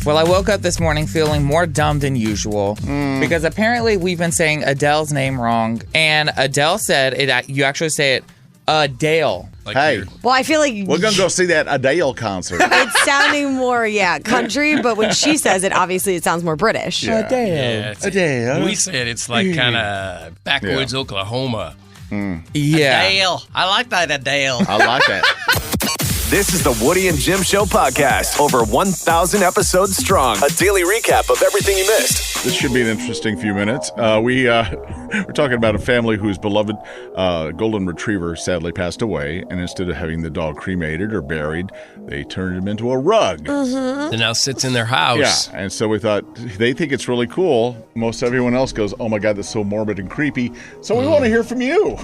Well, I woke up this morning feeling more dumb than usual because apparently we've been saying Adele's name wrong, and Adele said it. You actually say it, Adele. Like hey, well, I feel like we're going to go see that Adele concert. it's sounding more, country, but when she says it, obviously it sounds more British. Yeah. Adele. Adele. When we say it, it's like kind of backwoods Oklahoma. Yeah. Adele. I like that, Adele. I like that. This is the Woody and Jim Show podcast. Over 1,000 episodes strong. A daily recap of everything you missed. This should be an interesting few minutes. We're talking about a family whose beloved golden retriever sadly passed away, and instead of having the dog cremated or buried, they turned him into a rug. Mm-hmm. It now sits in their house. Yeah, and so we thought they think it's really cool. Most everyone else goes, "Oh my God, that's so morbid and creepy." So we want to hear from you.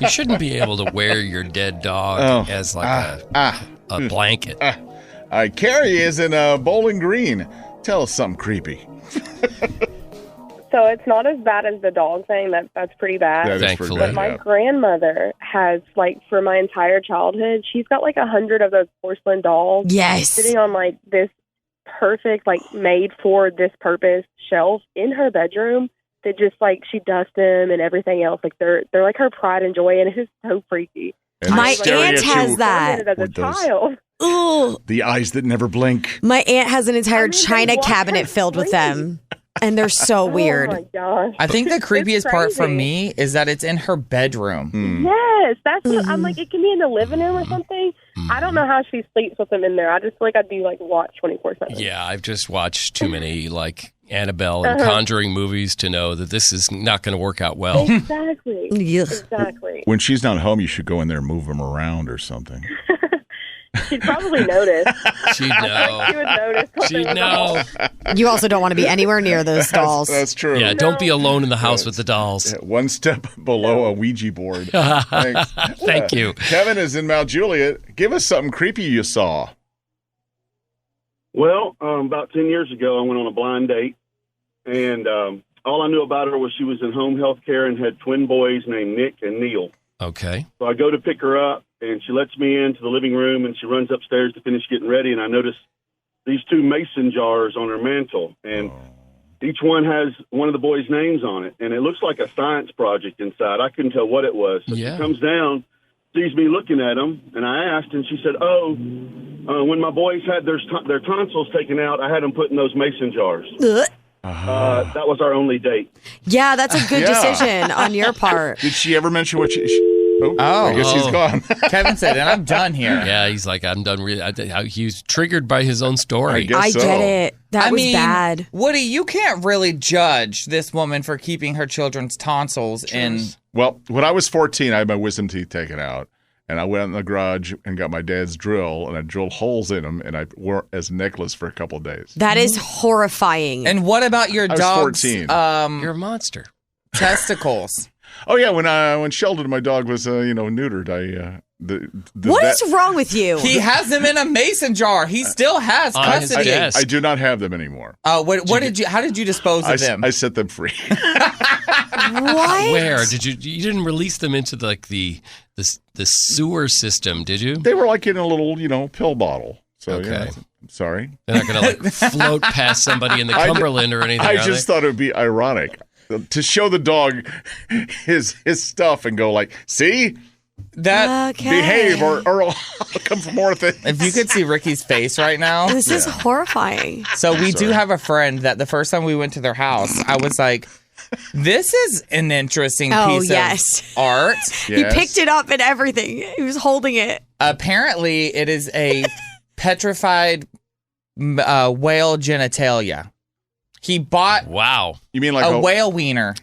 You shouldn't be able to wear your dead dog as like a blanket. Carrie is in Bowling Green. Tell us something creepy. So it's not as bad as the dog thing. That's pretty bad. That is Thankfully. pretty But bad, my yeah. grandmother has, for my entire childhood, she's got 100 of those porcelain dolls Yes. sitting on this perfect, made for this purpose shelf in her bedroom that just she dusts them and everything else. They're her pride and joy, and it's just so freaky. And My they're staring aunt at has you that. As a with those- child. Ooh. The eyes that never blink. My aunt has an entire they china walk cabinet her filled with free. them, and they're so weird. Oh my gosh. I think the creepiest part for crazy. me is that it's in her bedroom. Yes, that's what I'm it can be in the living room or something. I don't know how she sleeps with them in there. I just feel like I'd be watch 24/7. Yeah, I've just watched too many Annabelle and Conjuring movies to know that this is not going to work out well. Exactly. Ugh. Exactly. When she's not home, you should go in there and move them around or something. She'd probably notice. She'd She know. would notice. She'd know. You also don't want to be anywhere near those dolls. That's true. Yeah, don't be alone in the house with the dolls. Yeah, one step below a Ouija board. Thanks. Thank you. Kevin is in Mount Juliet. Give us something creepy you saw. Well, about 10 years ago, I went on a blind date, and all I knew about her was she was in home health care and had twin boys named Nick and Neil. Okay. So I go to pick her up, and she lets me into the living room, and she runs upstairs to finish getting ready, and I notice these two mason jars on her mantle, and each one has one of the boys' names on it, and it looks like a science project inside. I couldn't tell what it was. So Yeah. she comes down, sees me looking at them, and I asked, and she said, when my boys had their tonsils taken out, I had them put in those mason jars. Ugh. That was our only date. Yeah, that's a good Yeah. decision on your part. Did she ever mention what Oh, I guess he's Oh. gone. Kevin said, and I'm done here. Yeah, he's like, I'm done. He was triggered by his own story. guess I so. get it. That was bad. Woody, you can't really judge this woman for keeping her children's tonsils in. Well, when I was 14, I had my wisdom teeth taken out, and I went in the garage and got my dad's drill, and I drilled holes in them, and I wore it as a necklace for a couple of days. That is horrifying. And what about your I was dog's 14. You're a monster. testicles? Oh yeah, when Sheldon, my dog, was neutered, What is wrong with you? He has them in a mason jar. He still has On his custody. desk. I do not have them anymore. What did you? How did you dispose of them? I set them free. What? Where did you? You didn't release them into the sewer system, did you? They were in a little pill bottle. So Okay. yeah, I'm sorry. They're not going to float past somebody in the Cumberland or anything. I are just they? thought it would be ironic to show the dog his stuff and go see, that Okay. behave or I'll come for more things. if you could see Ricky's face right now. This is horrifying. So we do have a friend that the first time we went to their house, I was like, this is an interesting Oh, piece yes. of art. He picked it up and everything. He was holding it. Apparently, it is a petrified whale genitalia. He bought Wow. You mean like a whale wiener.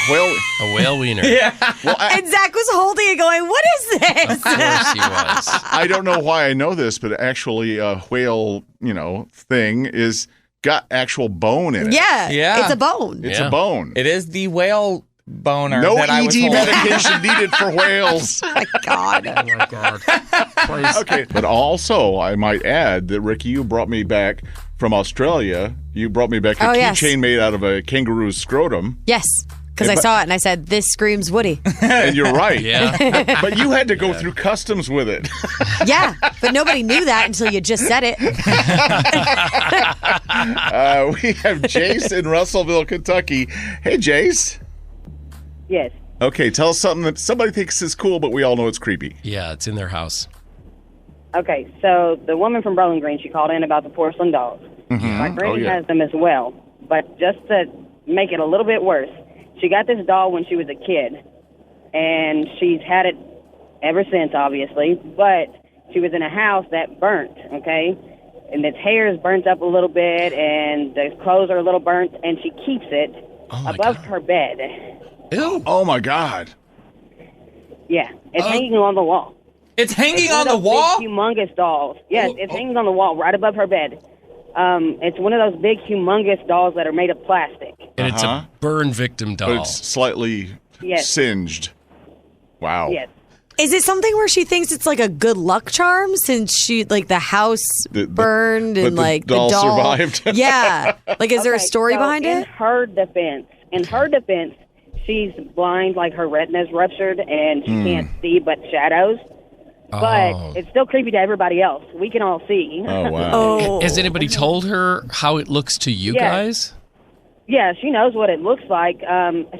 whale? A whale wiener. Yeah. Well, And Zach was holding it going, what is this? Of course he was. I don't know why I know this, but actually, a whale, thing is got actual bone in it. Yeah. Yeah. It's a bone. It's Yeah. a bone. It is the whale boner No that I was ED holding. medication needed for whales. Oh, my God. Oh my God. Okay, but also I might add that Ricky, you brought me back from Australia. You brought me back a Oh, yes. keychain made out of a kangaroo's scrotum. Yes. Because I saw it and I said, this screams Woody. And you're right. Yeah. But you had to go through customs with it. Yeah, but nobody knew that until you just said it. We have Jace in Russellville, Kentucky. Hey, Jace. Yes. Okay, tell us something that somebody thinks is cool, but we all know it's creepy. Yeah, it's in their house. Okay, so the woman from Bowling Green, she called in about the porcelain dolls. My granny has them as well, but just to make it a little bit worse, she got this doll when she was a kid, and she's had it ever since, obviously, but she was in a house that burnt, okay? And its hair is burnt up a little bit, and the clothes are a little burnt, and she keeps it above her bed. Ew. Oh, my God. Yeah, it's hanging on the wall. It's hanging It's on one the of those wall? big, humongous dolls. Yes, it's hanging on the wall right above her bed. It's one of those big, humongous dolls that are made of plastic. And it's a burn victim doll. But it's slightly singed. Wow. Yes. Is it something where she thinks it's like a good luck charm since she, like, the house burned and, but the like, doll the doll survived? Yeah. Like, is there a story behind in it? In her defense, she's blind, like her retina's ruptured, and she can't see but shadows. But it's still creepy to everybody else. We can all see. Oh, wow. Has anybody told her how it looks to you guys? Yeah, she knows what it looks like.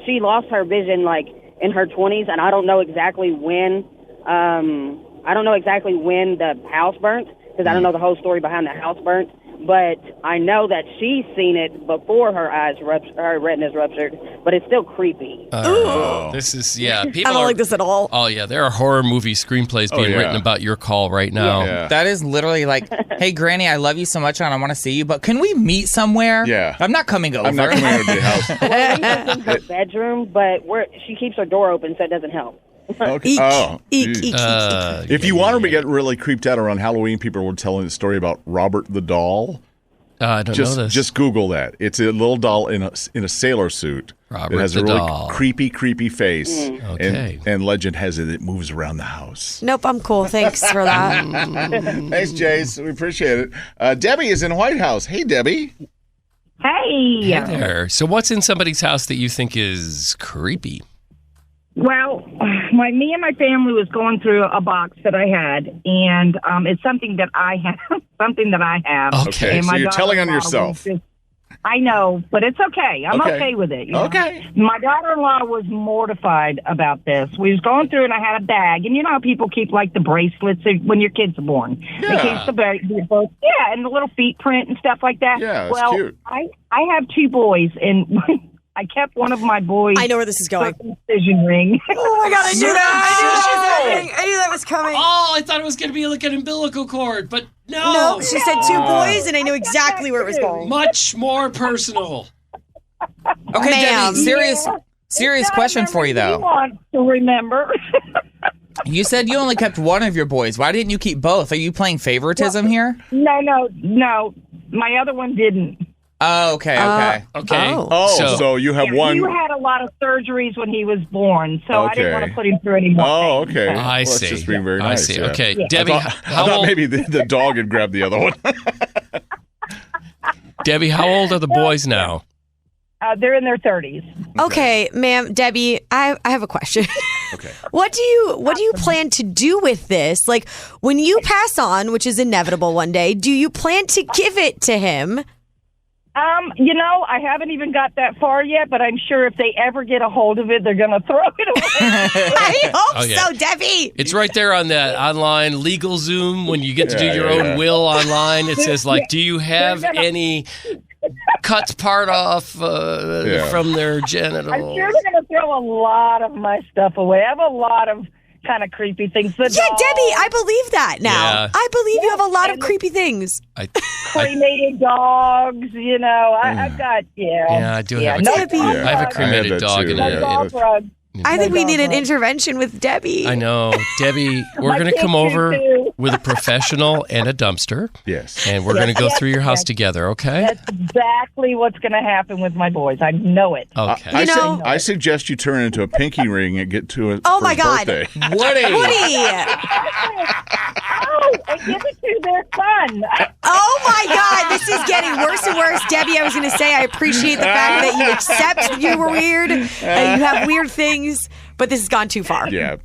She lost her vision, like, in her 20s, and I don't know exactly when. I don't know exactly when the house burnt, because I don't know the whole story behind the house burnt. But I know that she's seen it before her her retina's ruptured, but it's still creepy. This is, people I don't like this at all. Oh, yeah, there are horror movie screenplays being written about your call right now. Yeah. That is literally like, hey, Granny, I love you so much and I want to see you, but can we meet somewhere? Yeah. I'm not coming over. I'm not coming over to your house. Well, we live in her bedroom, but she keeps her door open, so it doesn't help. Okay. Eek, Oh, eek, geez. eek, eek. If you want to get really creeped out around Halloween, people were telling the story about Robert the doll. I don't know this. Just Google that. It's a little doll in a sailor suit. Robert it has the a really doll. creepy face. Okay. And legend has it moves around the house. Nope, I'm cool. Thanks for that. Thanks, Jace. We appreciate it. Debbie is in White House. Hey, Debbie. Hey there. So what's in somebody's house that you think is creepy? Well, me and my family was going through a box that I had, and it's something that I have. Okay, And so my you're telling on daughter-in-law yourself. I know, but it's okay. I'm okay with it. You know? Okay. My daughter-in-law was mortified about this. We was going through, and I had a bag, and you know how people keep like the bracelets when your kids are born. They keep and the little feet print and stuff like that. Yeah, that's cute. I have two boys, and I kept one of my boys. I know where this is going. Circumcision ring. Oh my God, I knew that. I knew that was coming. Oh, I thought it was going to be like an umbilical cord, but no. No, she said two boys, and I knew exactly where it was going. Much more personal. Okay, Ma'am. Debbie, serious question for you, You though. want to remember? You said you only kept one of your boys. Why didn't you keep both? Are you playing favoritism here? No. My other one didn't. Oh, okay. Okay. So you have one. He had a lot of surgeries when he was born, so I didn't want to put him through any more. Oh, things. okay. I Well, see. That's just being very nice. I see. yeah. Okay, Yeah. Debbie, I how thought old? maybe the dog had grabbed the other one. Debbie, how old are the boys now? They're in their 30s. Okay, ma'am, Debbie, I have a question. Okay. What do you plan to do with this? Like, when you pass on, which is inevitable one day, do you plan to give it to him? I haven't even got that far yet, but I'm sure if they ever get a hold of it, they're going to throw it away. I hope Oh, yeah. so, Debbie. It's right there on that online legal Zoom when you get to do your own will online. It says, like, do you have any cuts part off from their genitals? I'm sure they're going to throw a lot of my stuff away. I have a lot of kind of creepy things. Yeah, Debbie, I believe that now. Yeah. I believe you have a lot of creepy things. Cremated dogs, I've got, Yeah, I do have a Debbie. I have a cremated dog in My dog rug. I think we need an intervention with Debbie. I know. Debbie, we're My going to kids come do, over too. with a professional and a dumpster. Yes. And we're going to go through your house together, okay? That's exactly what's going to happen with my boys. I know it. Okay. I suggest you turn into a pinky ring and get to it. Oh for my his God. birthday. Woody. Woody. and give it to their son. Oh my God, this is getting worse and worse. Debbie, I was going to say, I appreciate the fact that you accept you were weird, you have weird things, but this has gone too far. Yeah.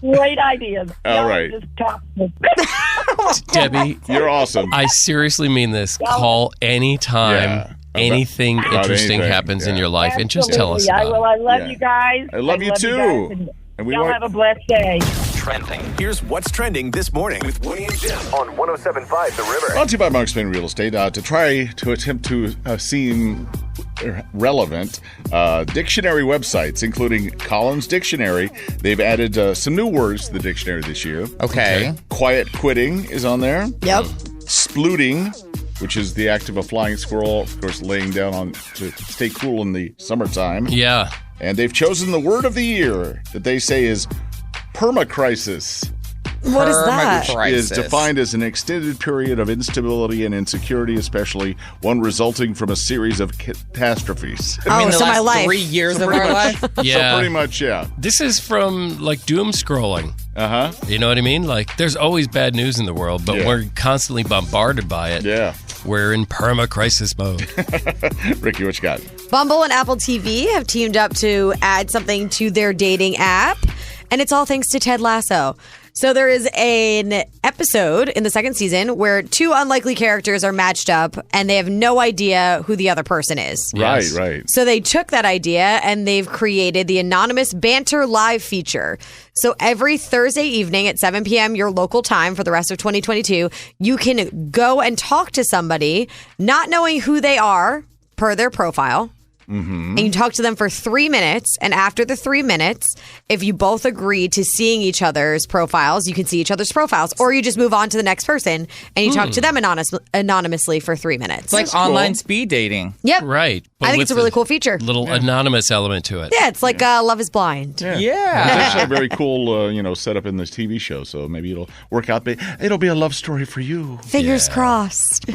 Great ideas. All right. Debbie, you're awesome. I seriously mean this. Call anytime anything interesting happens in your life, and just tell us about it. I love you guys. I love you too. And we y'all have a blessed day. Trending. Here's what's trending this morning with Woody and Jim on 107.5 The River. Brought to you by Mark Spain Real Estate. To attempt to seem relevant, dictionary websites, including Collins Dictionary, they've added some new words to the dictionary this year. Okay. Quiet quitting is on there. Yep. Splooting, which is the act of a flying squirrel, of course, laying down to stay cool in the summertime. Yeah. And they've chosen the word of the year that they say is permacrisis. What is that? Is defined as an extended period of instability and insecurity, especially one resulting from a series of catastrophes. I mean, so my life. 3 years of our life? Yeah. So pretty much, yeah. This is from, like, doom scrolling. Uh-huh. You know what I mean? Like, there's always bad news in the world, but we're constantly bombarded by it. Yeah. We're in perma-crisis mode. Ricky, what you got? Bumble and Apple TV have teamed up to add something to their dating app, and it's all thanks to Ted Lasso. So there is an episode in the second season where two unlikely characters are matched up and they have no idea who the other person is. Yes. Right. So they took that idea and they've created the anonymous banter live feature. So every Thursday evening at 7 p.m. your local time for the rest of 2022, you can go and talk to somebody not knowing who they are per their profile. And you talk to them for 3 minutes. And after the 3 minutes, if you both agree to seeing each other's profiles, you can see each other's profiles. Or you just move on to the next person and you talk to them anonymously for 3 minutes. It's like online speed dating. Yep. Right. I think it's a really cool feature. Little anonymous element to it. Yeah, it's like Love is Blind. Yeah. Yeah. It's actually a very cool, setup in this TV show. So maybe it'll work out. It'll be a love story for you. Fingers crossed.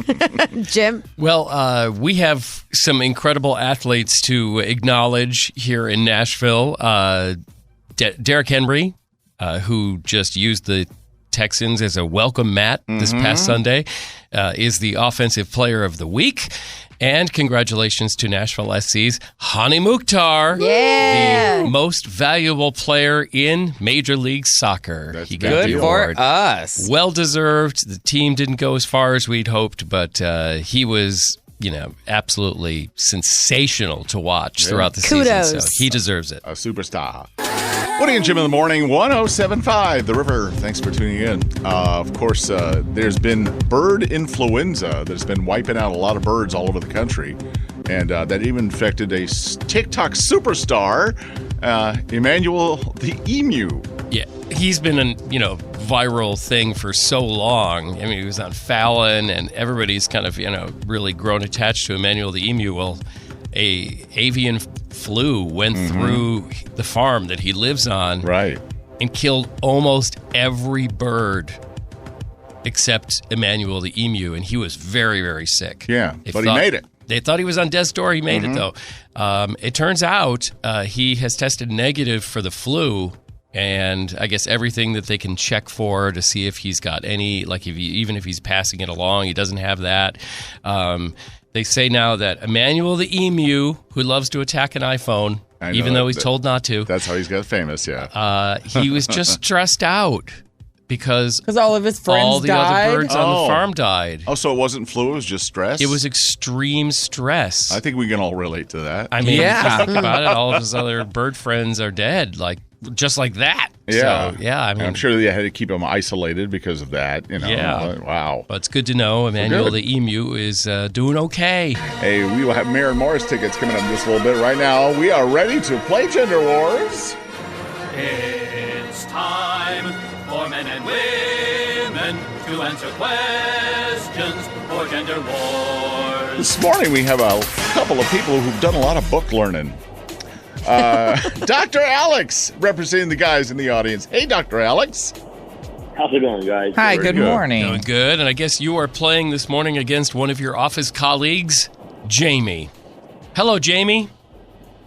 Jim? Well, we have some incredible athletes to acknowledge here in Nashville. Derrick Henry, who just used the Texans as a welcome mat this past Sunday, is the Offensive Player of the Week. And congratulations to Nashville SC's Hani Mukhtar, the most valuable player in Major League Soccer. That's he got Good the for award. us. Well deserved. The team didn't go as far as we'd hoped, but he was, absolutely sensational to watch throughout the season. So he deserves it. A superstar. Woody and Jim in the morning, 107.5 The River. Thanks for tuning in. Of course, there's been bird influenza that's been wiping out a lot of birds all over the country. And that even affected a TikTok superstar, Emmanuel the emu. Yeah, he's been a viral thing for so long. I mean, he was on Fallon, and everybody's kind of really grown attached to Emmanuel the emu. Well, a avian flu went through the farm that he lives on, right, and killed almost every bird except Emmanuel the emu, and he was very, very sick. Yeah, but he made it. They thought he was on death's door. He made it, though. It turns out he has tested negative for the flu, and I guess everything that they can check for to see if he's got any, like even if he's passing it along, he doesn't have that. They say now that Emmanuel the emu, who loves to attack an iPhone, even though he's told not to. That's how he's got famous, yeah. He was just stressed out because all of his friends all the died? other birds on the farm died. Oh, so it wasn't flu, it was just stress? It was extreme stress. I think we can all relate to that. I mean, if you think about it, all of his other bird friends are dead, just like that. Yeah. So, yeah, I mean, I'm sure they had to keep him isolated because of that. Yeah. Wow. But it's good to know Emmanuel the emu is doing okay. Hey, we will have Mayor Morris tickets coming up in just a little bit. Right now, we are ready to play Gender Wars. It's time for men and women to answer questions for Gender Wars. This morning, we have a couple of people who've done a lot of book learning. Dr. Alex, representing the guys in the audience. Hey, Dr. Alex. How's it going, guys? Hi, good morning. Doing good, and I guess you are playing this morning against one of your office colleagues, Jamie. Hello, Jamie.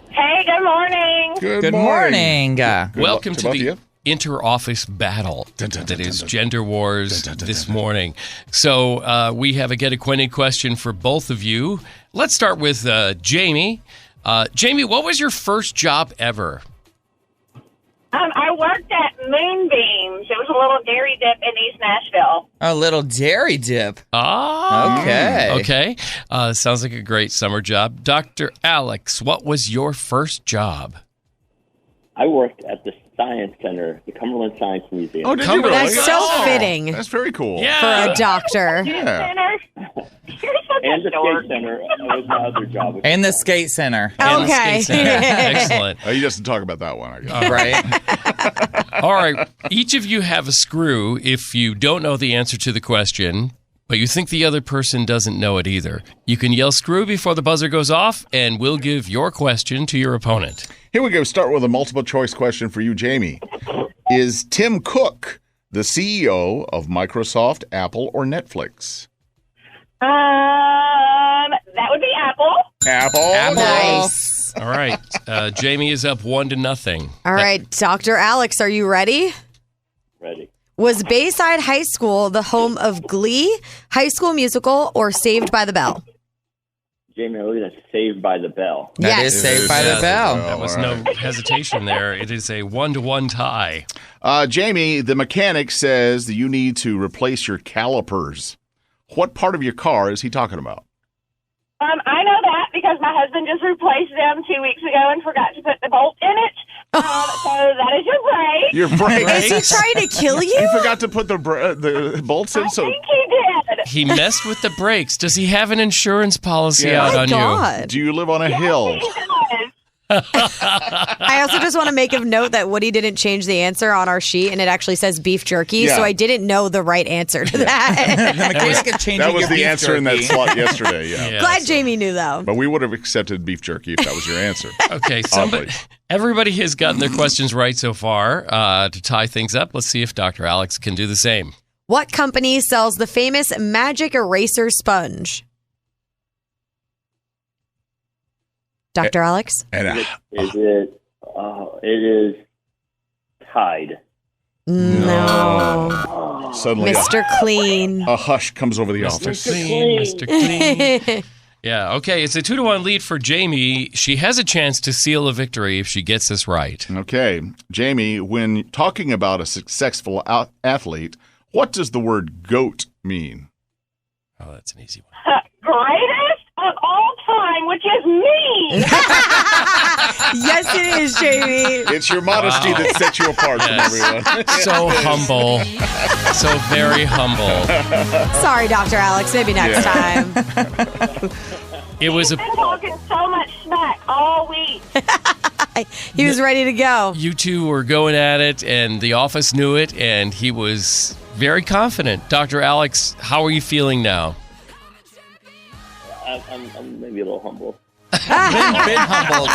Hey, good morning. Good Good morning. Welcome to the inter-office battle that is Gender Wars this morning. So we have a Get Acquainted question for both of you. Let's start with Jamie. Jamie, what was your first job ever? I worked at Moonbeams. It was a little dairy dip in East Nashville. A little dairy dip. Oh, Okay. Sounds like a great summer job. Dr. Alex, what was your first job? I worked at the Science Center, the Cumberland Science Museum. Oh, did you really? That's so fitting That's very cool. for a doctor. Yeah. And the Skate Center was my other job. And the skate center. And the Okay. skate center. Excellent. Oh, you just talk about that one, I guess. Right. All right. Each of you have a screw if you don't know the answer to the question, but you think the other person doesn't know it either. You can yell screw before the buzzer goes off, and we'll give your question to your opponent. Here we go. Start with a multiple choice question for you, Jamie. Is Tim Cook the CEO of Microsoft, Apple, or Netflix? That would be Apple. Apple. Nice. All right. Jamie is up 1-0. All right, Dr. Alex, are you ready? Ready. Was Bayside High School the home of Glee, High School Musical, or Saved by the Bell? Jamie, I believe that's Saved by the Bell. That is Saved by the Bell. That was no hesitation there. It is a 1-1 tie. Jamie, the mechanic says that you need to replace your calipers. What part of your car is he talking about? I know that because my husband just replaced them 2 weeks ago and forgot to put the bolt in it. So that is your brake. Your brakes. Is he trying to kill you? He forgot to put the bolts in. I think he did. He messed with the brakes. Does he have an insurance policy Yeah. out My on God. Do you live on a hill? He does. I also just want to make a note that Woody didn't change the answer on our sheet, and it actually says beef jerky, Yeah. so I didn't know the right answer to that. The mechanic of changing That was your the beef answer in that jerky. slot yesterday, yeah. Yeah, Glad so- Jamie knew, though. But we would have accepted beef jerky if that was your answer. Okay, Oddly. everybody has gotten their questions right so far. To tie things up, let's see if Dr. Alex can do the same. What company sells the famous Magic Eraser Sponge? Dr. Alex? And Is it? It is Tide. No. suddenly Mr. Clean. a hush comes over the office. Mr. Clean. Yeah, okay, it's a 2-1 lead for Jamie. She has a chance to seal a victory if she gets this right. Okay. Jamie, when talking about a successful athlete, what does the word GOAT mean? Oh, that's an easy one. Greatest of all time, which is me. Yes, it is, Jamie. It's your modesty that sets you apart from everyone. So humble. So very humble. Sorry, Dr. Alex. Maybe next time. It was Been talking so much smack all week. He was ready to go. You two were going at it, and the office knew it, and he was very confident. Dr. Alex, how are you feeling now? I'm maybe a little humble. Been humbled.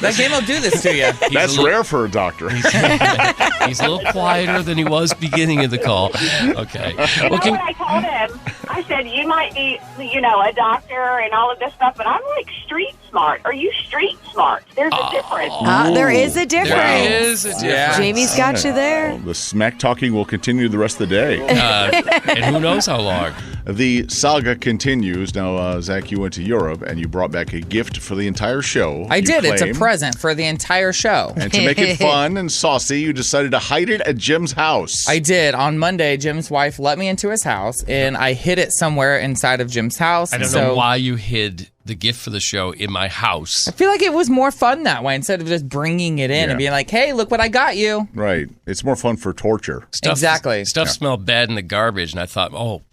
That game will do this to you. That's rare for a doctor. He's a little quieter than he was beginning of the call. Okay. You know what I told him? I said, you might be, a doctor and all of this stuff, but I'm like street smart. Are you street smart? There's a difference. There is a difference. There is a difference. Yeah. Jamie's got you there. The smack talking will continue the rest of the day. And who knows how long. The saga continues. Now, Zach, you went to Europe and you brought back a gift for the entire show. I did. It's a claim. present for the entire show. And to make it fun and saucy, you decided to hide it at Jim's house. I did. On Monday, Jim's wife let me into his house, and I hid it somewhere inside of Jim's house. I don't know why you hid the gift for the show in my house. I feel like it was more fun that way instead of just bringing it in Yeah. and being like, hey, look what I got you. Right. It's more fun for torture. Exactly. Stuff smelled bad in the garbage, and I thought,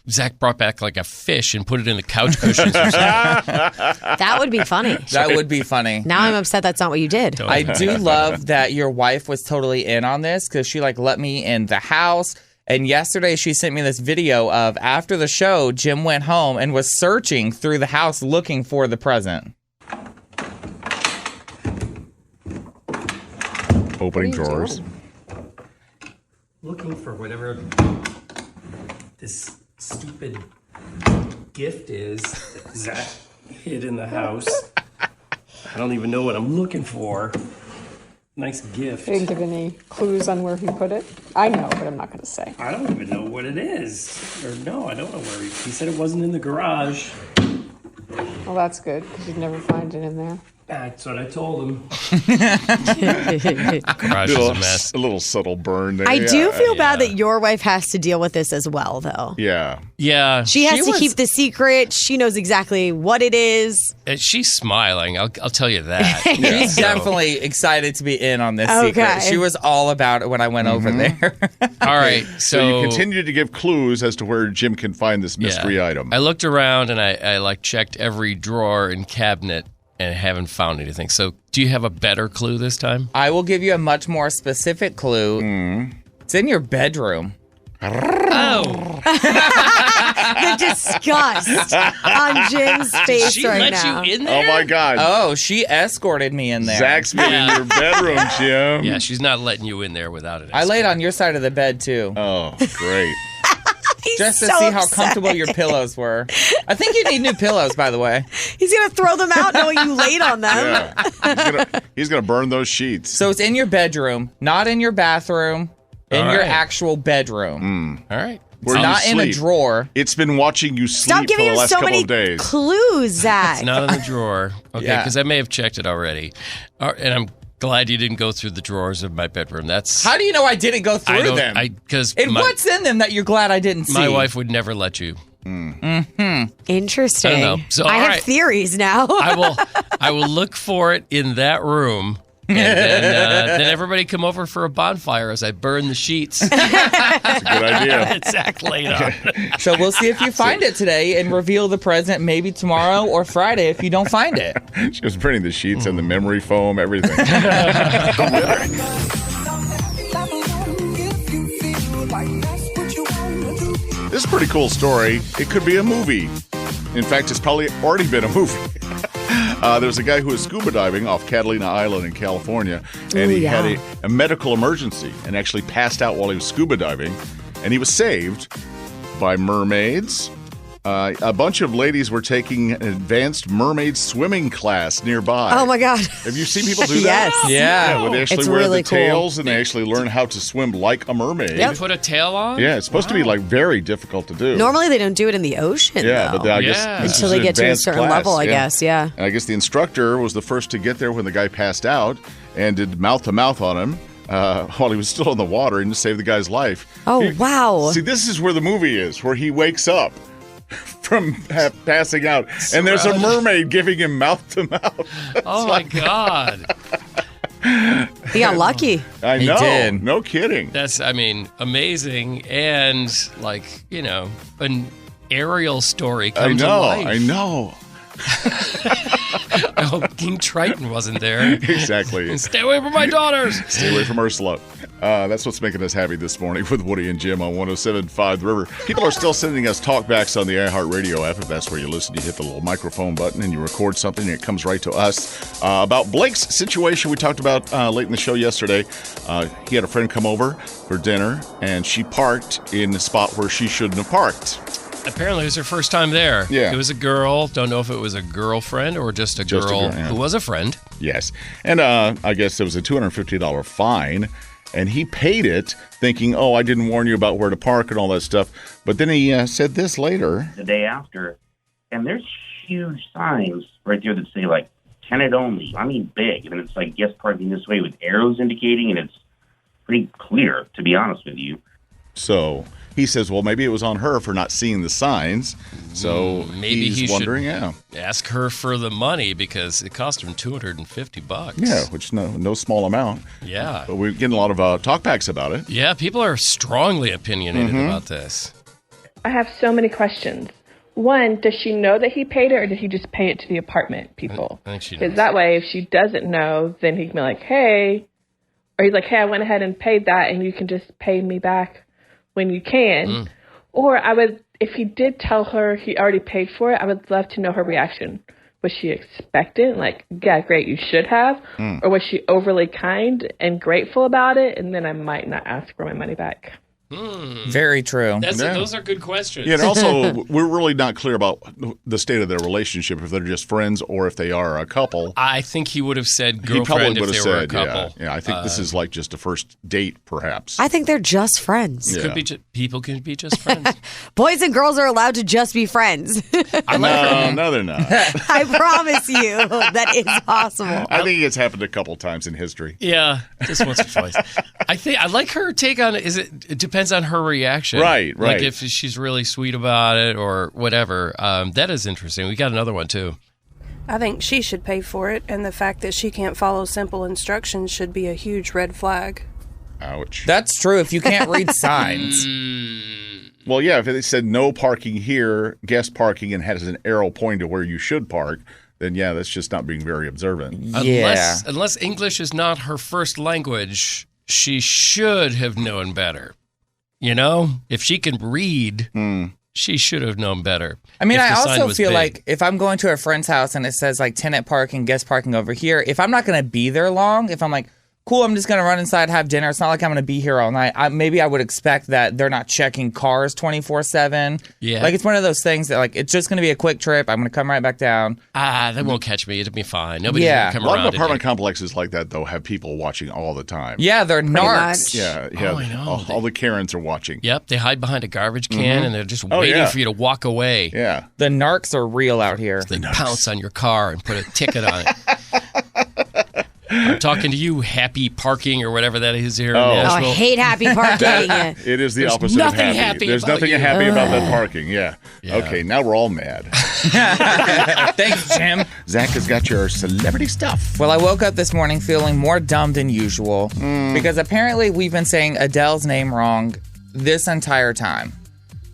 Zach brought back like a fish and put it in the couch cushions or something. That would be funny. That would be funny. Now I'm upset that's not what you did. I do love that your wife was totally in on this because she let me in the house. And yesterday she sent me this video of after the show, Jim went home and was searching through the house looking for the present. Opening drawers. Looking for whatever this stupid gift is that Zach hid in the house. I don't even know what I'm looking for. Nice gift. He didn't give any clues on where he put it. I know, but I'm not going to say. I don't even know what it is. Or no, I don't know where he said it wasn't in the garage. Well, that's good, because you'd never find it in there. That's what I told him. Garage is a mess. A little subtle burn there. I do feel bad that your wife has to deal with this as well, though. Yeah. Yeah. She has to keep the secret. She knows exactly what it is. She's smiling. I'll tell you that. She's definitely excited to be in on this secret. She was all about it when I went over there. All right. So you continue to give clues as to where Jim can find this mystery item. I looked around and I checked every drawer and cabinet and haven't found anything. So do you have a better clue this time? I will give you a much more specific clue. It's in your bedroom. Oh. The disgust on Jim's face She right let now. you in there? Oh, my God. Oh, she escorted me in there. Zach's been in your bedroom, Jim. Yeah, she's not letting you in there without it. I laid on your side of the bed, too. Oh, great. Just to so see how upset. comfortable your pillows were. I think you need new pillows, by the way. He's going to throw them out knowing you laid on them. He's gonna burn those sheets. So it's in your bedroom, not in your bathroom, in All your right. actual bedroom. All right. It's not in a drawer. It's been watching you sleep Stop giving for the him last so couple many of days. clues, Zach. It's not in the drawer. Okay, Yeah. because I may have checked it already. And I'm glad you didn't go through the drawers of my bedroom. That's How do you know I didn't go through them? Because And what's in them that you're glad I didn't see? my wife would never let you. Interesting. I don't know. So, I all have right. theories now. I will look for it in that room. And then everybody come over for a bonfire as I burn the sheets. That's a good idea. It's Zach laid on. So we'll see if you find it today and reveal the present maybe tomorrow or Friday if you don't find it. She was printing the sheets and the memory foam, everything. This is a pretty cool story. It could be a movie. In fact, it's probably already been a movie. There's a guy who was scuba diving off Catalina Island in California, and he had a medical emergency and actually passed out while he was scuba diving, and he was saved by mermaids. A bunch of ladies were taking an advanced mermaid swimming class nearby. Oh, my God. Have you seen people do that? Yes. Yeah. Where they actually It's wear really the cool. tails and they actually learn how to swim like a mermaid. You put a tail on? Yeah, it's supposed to be like very difficult to do. Normally, they don't do it in the ocean, Yeah, though. but I guess this Until is they an get to a advanced certain class, level, I guess, yeah. And I guess the instructor was the first to get there when the guy passed out and did mouth-to-mouth on him while he was still in the water and to save the guy's life. Oh, wow. See, this is where the movie is, where he wakes up from passing out, and there's a mermaid giving him mouth-to-mouth. Oh, my God. He got lucky. I He know. did. No kidding. That's, amazing. And, an aerial story come to life. I know. I hope King Triton wasn't there. Exactly. And stay away from my daughters. Stay away from Ursula. That's what's making us happy this morning with Woody and Jim on 107.5 The River. People are still sending us talkbacks on the iHeartRadio app. If that's where you listen, you hit the little microphone button and you record something and it comes right to us. About Blake's situation we talked about late in the show yesterday. He had a friend come over for dinner and she parked in the spot where she shouldn't have parked. Apparently, it was her first time there. Yeah. It was a girl. Don't know if it was a girlfriend or just a girl yeah. who was a friend. Yes. And I guess there was a $250 fine, and he paid it thinking, oh, I didn't warn you about where to park and all that stuff. But then he said this later. The day after, and there's huge signs right there that say, like, tenant only. I mean, big. And it's like, guest parking this way with arrows indicating, and it's pretty clear, to be honest with you. So he says, well, maybe it was on her for not seeing the signs. So Maybe he's he wondering, should ask her for the money because it cost him $250. Yeah, which no small amount. Yeah. But we're getting a lot of talkbacks about it. Yeah, people are strongly opinionated about this. I have so many questions. One, does she know that he paid it, or did he just pay it to the apartment people? I think she Because knows. that way, if she doesn't know, then he can be like, hey, or he's like, hey, I went ahead and paid that, and you can just pay me back when you can. Or I would, if he did tell her he already paid for it, I would love to know her reaction. Was she expectant? Like, yeah, great, you should have. Or was she overly kind and grateful about it? And then I might not ask for my money back. Very true. Those are good questions. Yeah, and also, we're really not clear about the state of their relationship, if they're just friends or if they are a couple. I think he would have said He probably girlfriend would if have they were a said, couple. yeah. I think this is like just a first date, perhaps. I think they're just friends. Yeah. Could be people can be just friends. Boys and girls are allowed to just be friends. No, they're not. I promise you that is possible. I think it's happened a couple times in history. Yeah, just once or twice. I like her take on it. It depends on her reaction. Right. Like if she's really sweet about it or whatever. That is interesting. We got another one too. I think she should pay for it, and the fact that she can't follow simple instructions should be a huge red flag. Ouch. That's true if you can't read signs. Well, yeah, if they said no parking here, guest parking, and has an arrow pointing to where you should park, then yeah, that's just not being very observant. Unless English is not her first language, she should have known better. You know, if she can read, she should have known better. I mean, If I the sign also was feel big. like if I'm going to a friend's house and it says like tenant parking, guest parking over here, if I'm not going to be there long, if I'm like, cool, I'm just going to run inside, have dinner. It's not like I'm going to be here all night. Maybe I would expect that they're not checking cars 24/7. Yeah. Like it's one of those things that like, it's just going to be a quick trip. I'm going to come right back down. They won't catch me. It'll be fine. Nobody's Yeah. going to come A lot around. of apartment complexes like that, though, have people watching all the time. Yeah, they're narcs. Yeah. Oh, I know. All the Karens are watching. Yep, they hide behind a garbage can and they're just Oh, waiting yeah. for you to walk away. Yeah. The narcs are real out here. They pounce on your car and put a ticket on it. I'm talking to you, happy parking or whatever that is here in Oh, I Nashville. hate happy parking. It is the There's opposite of nothing happy. happy There's about nothing you. happy about that parking. Yeah. Okay, now we're all mad. Thanks, Jim. Zach has got your celebrity stuff. Well, I woke up this morning feeling more dumb than usual because apparently we've been saying Adele's name wrong this entire time.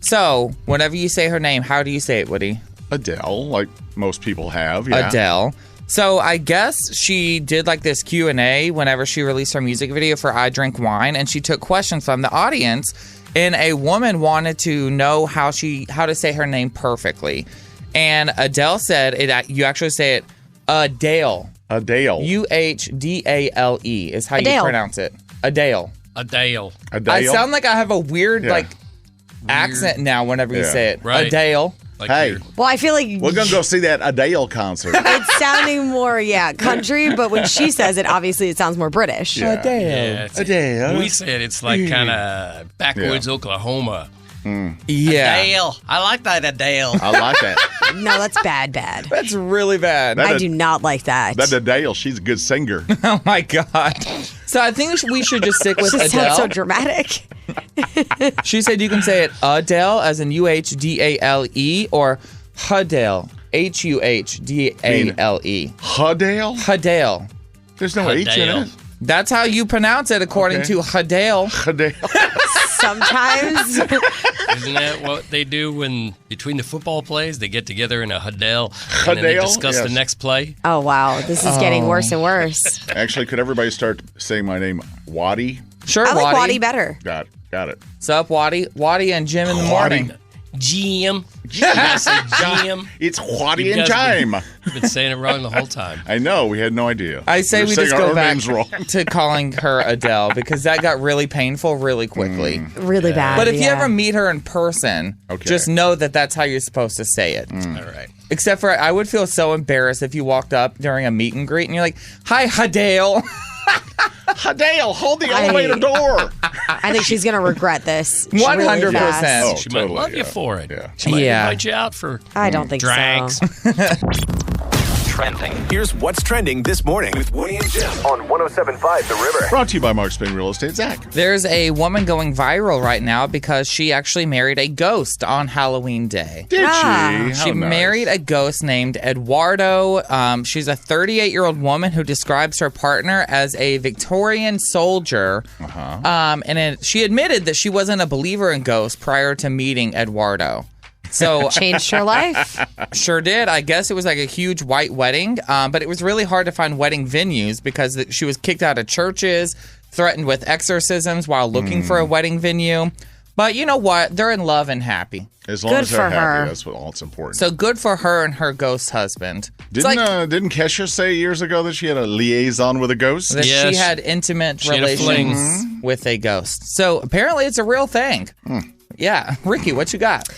So, whenever you say her name, how do you say it, Woody? Adele, like most people have. Yeah. Adele. So I guess she did like this Q&A whenever she released her music video for I Drink Wine, and she took questions from the audience, and a woman wanted to know how to say her name perfectly. And Adele said you actually say it Adele. Adele. Uhdale is how you pronounce it. Adele. Adele. I sound like I have a weird accent now whenever you say it. Right. Adele. Like hey, Well, I feel like we're going to go see that Adele concert. it's sounding more, country, but when she says it, obviously it sounds more British. Yeah. Yeah, Adele. We say it's like kind of backwoods Oklahoma. Yeah. Adele. I like that Adele. I like that. No, that's bad. That's really bad. I do not like that. That Adele, she's a good singer. Oh my God. So I think we should just stick with She Adele. sounds so dramatic. She said you can say it Adele as in Uhdale or Adele. Huhdale. Adele? Adele. There's no H in it. That's how you pronounce it according to Adele. Adele. Sometimes. Isn't that what they do when between the football plays they get together in a huddle and then they Huddle? discuss the Yes. next play? Oh, wow. This is getting worse and worse. Actually, could everybody start saying my name, Waddy? Sure, I like Waddy. Waddy better. Got it. Sup, Waddy? Waddy and Jim in the morning. GM. GM. It's Waddy and Jime. You've been saying it wrong the whole time. I know. We had no idea. I say We're we saying just our go back names wrong. to calling her Adele because that got really painful really quickly. Really bad. But if you yeah. ever meet her in person, just know that that's how you're supposed to say it. All right. Except for I would feel so embarrassed if you walked up during a meet and greet and you're like, "Hi, Adele." Adele, hold the elevator door. I think she's going to regret this. 100%. Oh, She totally, might love you yeah. for it. Yeah. She might Yeah. invite you out for I don't think drinks. Trending. Here's what's trending this morning with Woody and Jim on 107.5 The River. Brought to you by Mark Spain Real Estate. Zach. There's a woman going viral right now because she actually married a ghost on Halloween Day. Did she? How She nice. married a ghost named Eduardo. She's a 38-year-old woman who describes her partner as a Victorian soldier. She admitted that she wasn't a believer in ghosts prior to meeting Eduardo. So Changed her life. Sure did. I guess it was like a huge white wedding, but it was really hard to find wedding venues because she was kicked out of churches, threatened with exorcisms while looking for a wedding venue. But you know what? They're in love and happy. As long Good as they're for happy, her. that's all that's important. So good for her and her ghost husband. Didn't Kesha say years ago that she had a liaison with a ghost? That she had intimate relations with a ghost. So apparently it's a real thing. Yeah. Ricky, what you got?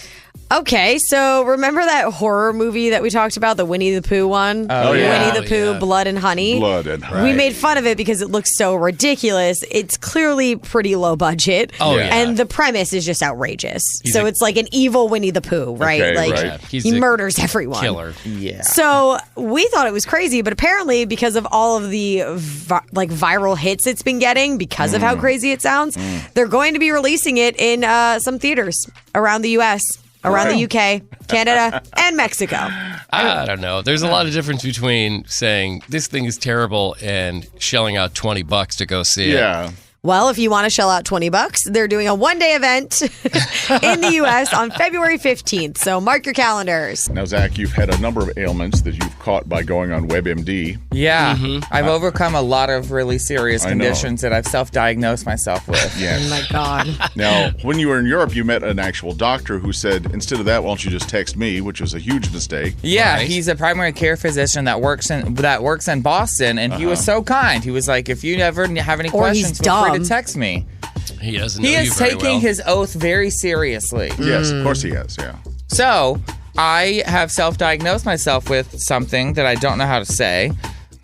Okay, so remember that horror movie that we talked about, the Winnie the Pooh one? Oh, yeah. Winnie the Pooh, Blood and Honey. Blood and Honey. We made fun of it because it looks so ridiculous. It's clearly pretty low budget. Oh, yeah. And the premise is just outrageous. He's It's like an evil Winnie the Pooh, right? Okay, like right. He's he a murders everyone. Killer. Yeah. So we thought it was crazy, but apparently because of all of the viral hits it's been getting, because of how crazy it sounds, they're going to be releasing it in some theaters around the U.S., around the UK, Canada, and Mexico. I don't know. There's a lot of difference between saying this thing is terrible and shelling out $20 to go see it. Yeah. Well, if you want to shell out $20, they're doing a one-day event in the U.S. on February 15th. So mark your calendars. Now, Zach, you've had a number of ailments that you've caught by going on WebMD. Yeah. I've overcome a lot of really serious I know. conditions that I've self-diagnosed myself with. Yes. Oh, my God. Now, when you were in Europe, you met an actual doctor who said, instead of that, why don't you just text me, which was a huge mistake. Yeah, he's a primary care physician that works in Boston, and he was so kind. He was like, if you ever have any Or he's questions, feel free dumb. to text me. He doesn't know He you is very taking well. his oath very seriously. Yes, of course he has, yeah. So I have self-diagnosed myself with something that I don't know how to say.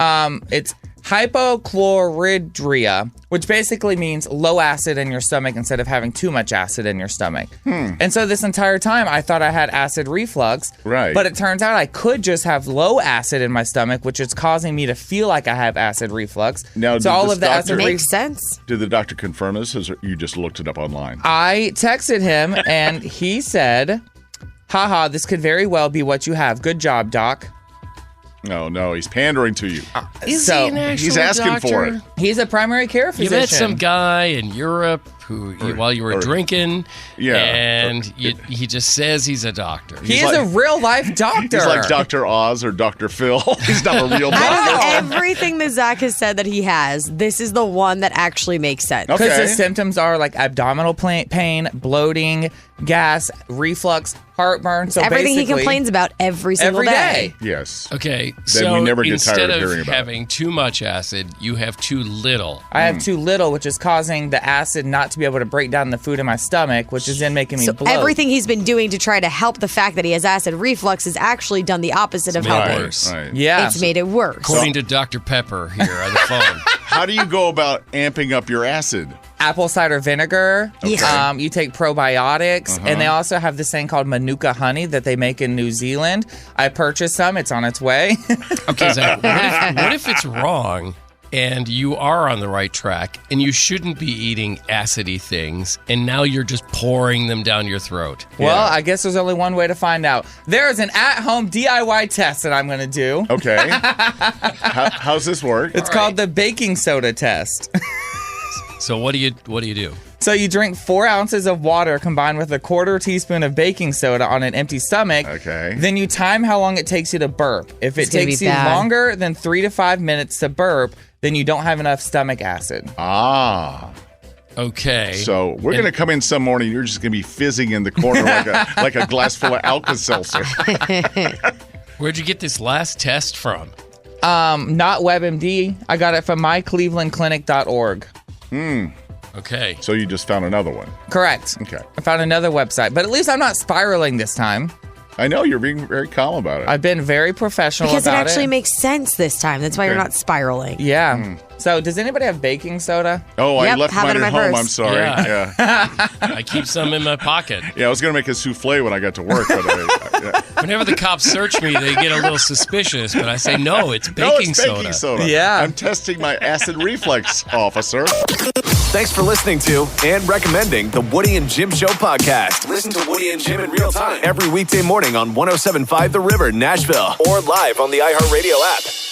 It's hypochloridria, which basically means low acid in your stomach instead of having too much acid in your stomach. And so this entire time I thought I had acid reflux. Right. But it turns out I could just have low acid in my stomach, which is causing me to feel like I have acid reflux. Now, so did all this of the acid doctor- Makes sense. Did the doctor confirm this, or you just looked it up online? I texted him and he said, haha, this could very well be what you have. Good job, doc. No, he's pandering to you. Is So, he an actual he's asking for doctor? it. He's a primary care You physician. met some guy in Europe who, while you were drinking, and he just says he's a doctor. He is a real life doctor. He's like Dr. Oz or Dr. Phil. He's not a real doctor. Out of everything that Zach has said that he has, this is the one that actually makes sense. Because his symptoms are like abdominal pain, bloating, gas, reflux, heartburn. So everything he basically, complains about every single day. Yes. Okay, Then so we never get instead tired of of hearing about having too much acid, you have too little. I have too little, which is causing the acid not to be able to break down the food in my stomach, which is then making me So bloat. everything he's been doing to try to help the fact that he has acid reflux has actually done the opposite of made it helping. worse. Right. Yeah. It's made it worse. According to Dr. Pepper here on the phone. How do you go about amping up your acid? Apple cider vinegar. Okay. You take probiotics, and they also have this thing called Manuka honey that they make in New Zealand. I purchased some. It's on its way. Okay, Zach, what if it's wrong and you are on the right track and you shouldn't be eating acidy things and now you're just pouring them down your throat? Well, I guess there's only one way to find out. There is an at-home DIY test that I'm going to do. Okay. How's this work? It's called the baking soda test. So what do you do? So you drink 4 ounces of water combined with a 1/4 teaspoon of baking soda on an empty stomach. Okay. Then you time how long it takes you to burp. If it It's gonna takes be you bad. longer than 3 to 5 minutes to burp, then you don't have enough stomach acid. Ah. Okay. So we're going to come in some morning. You're just going to be fizzing in the corner like a glass full of Alka-Seltzer. Where'd you get this last test from? Not WebMD. I got it from myclevelandclinic.org. Okay. So you just found another one. Correct. Okay. I found another website, but at least I'm not spiraling this time. I know you're being very calm about it. I've been very professional Because it about actually makes sense this time. That's why you're Okay. not spiraling. Yeah. So does anybody have baking soda? Oh, I Yep, left have it mine in at my home. purse. I'm sorry. Yeah. Yeah. I keep some in my pocket. I was going to make a souffle when I got to work. But Whenever the cops search me, they get a little suspicious, but I say, no, it's baking no, it's soda. baking soda. Yeah. I'm testing my acid reflex, officer. Thanks for listening to and recommending the Woody and Jim Show podcast. Listen to Woody and Jim in real time every weekday morning on 107.5 The River, Nashville, or live on the iHeartRadio app.